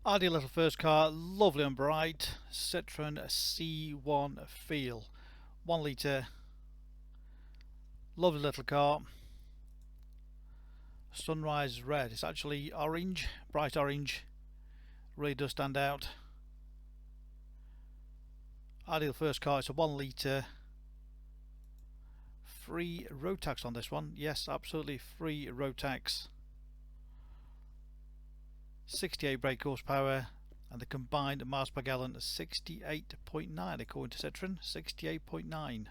Ideal little first car, lovely and bright. Citroen C1 feel, 1 litre, lovely little car. Sunrise red, it's actually orange, bright orange, really does stand out. Ideal first car, it's a 1 litre. Free road tax on this one, yes, absolutely free road tax. 68 brake horsepower, and the combined miles per gallon 68.9 according to Citroen. 68.9.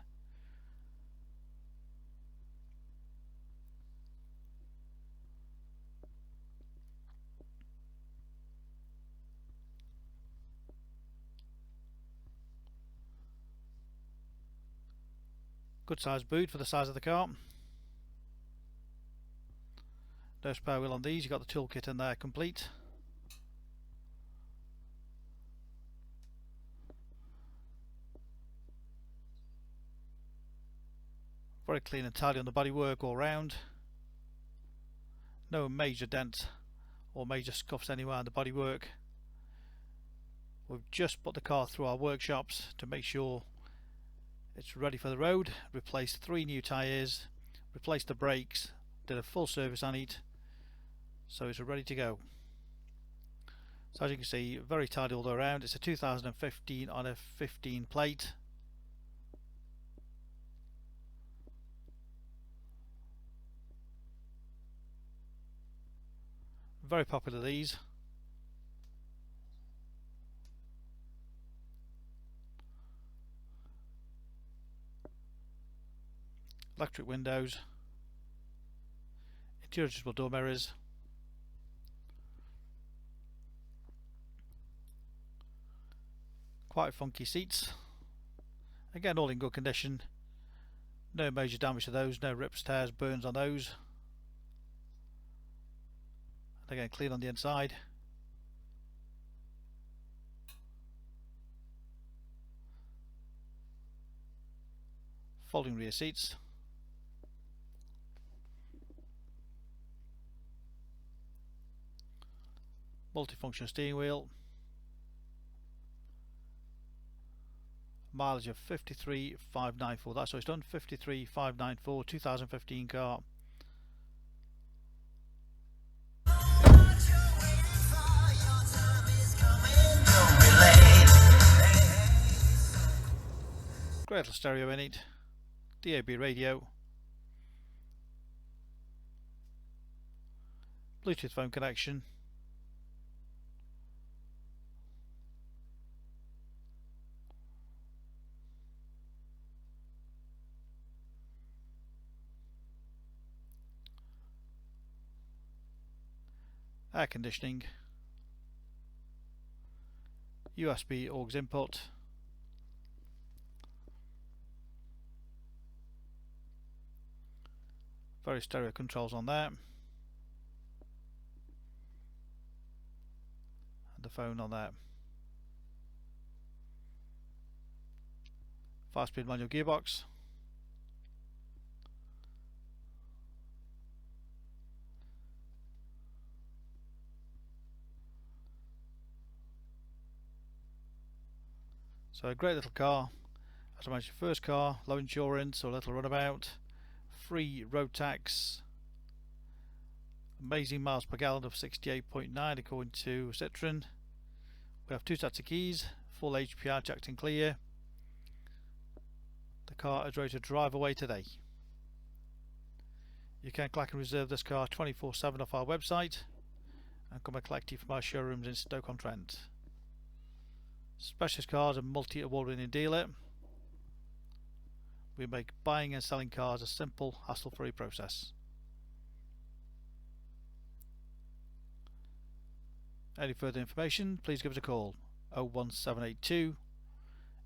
Good size boot for the size of the car. No spare wheel on these, you've got the toolkit in there complete. Very clean and tidy on the bodywork all round. No major dents or major scuffs anywhere on the bodywork. We've just put the car through our workshops to make sure it's ready for the road. Replaced 3 new tyres, replaced the brakes, did a full service on it, so it's ready to go. So as you can see, very tidy all the way around. It's a 2015 on a 15 plate. Very popular, these. Electric windows, interior adjustable door mirrors, quite funky seats, again all in good condition, no major damage to those, no rips, tears, burns on those, and again clean on the inside. Folding rear seats. Multifunction steering wheel. Mileage of 53,594. That's what it's done. 53,594. 2015 car. Great little stereo in it. DAB radio. Bluetooth phone connection. Air conditioning, USB aux input, various stereo controls on there, and the phone on there. 5-speed manual gearbox. So a great little car. As I mentioned, first car, low insurance or little runabout, free road tax, amazing miles per gallon of 68.9 according to Citroen. We have 2 sets of keys, full HPR checked and clear. The car is ready to drive away today. You can collect and reserve this car 24/7 off our website and come and collect it from our showrooms in Stoke on Trent. Specialist Cars, a multi-award winning dealer. We make buying and selling cars a simple, hassle-free process. Any further information, please give us a call. 01782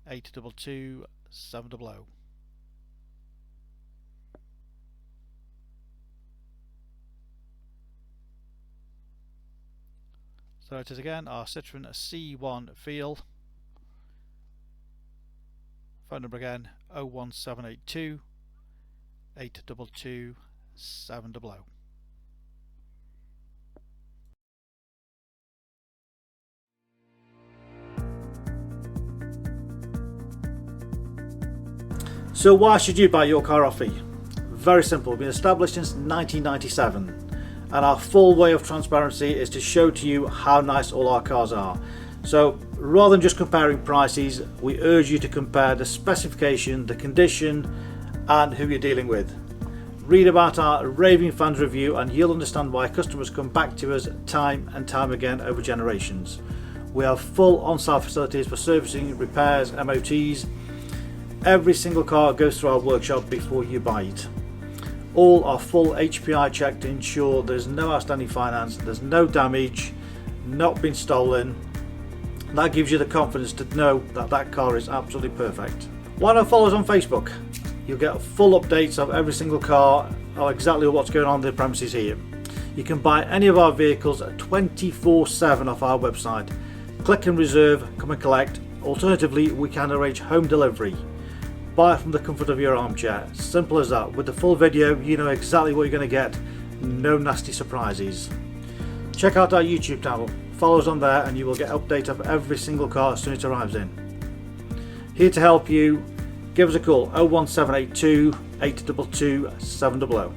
822 700. So it is again our Citroen C1 feel. Phone number again 01782 822 700. So why should you buy your car off me? Very simple. We've been established since 1997, and our full way of transparency is to show to you how nice all our cars are. So rather than just comparing prices, we urge you to compare the specification, the condition, and who you're dealing with. Read about our raving fans review and you'll understand why customers come back to us time and time again over generations. We have full on-site facilities for servicing, repairs, MOTs. Every single car goes through our workshop before you buy it. All are full HPI checked to ensure there's no outstanding finance, there's no damage, not been stolen. That gives you the confidence to know that that car is absolutely perfect. Why not follow us on Facebook? You'll get full updates of every single car, or exactly what's going on in the premises here. You can buy any of our vehicles 24/7 off our website. Click and reserve, come and collect. Alternatively, we can arrange home delivery. Buy it from the comfort of your armchair. Simple as that. With the full video, you know exactly what you're going to get. No nasty surprises. Check out our YouTube channel. Follow us on there and you will get updates of every single car as soon as it arrives in. Here to help you. Give us a call 01782 822 700.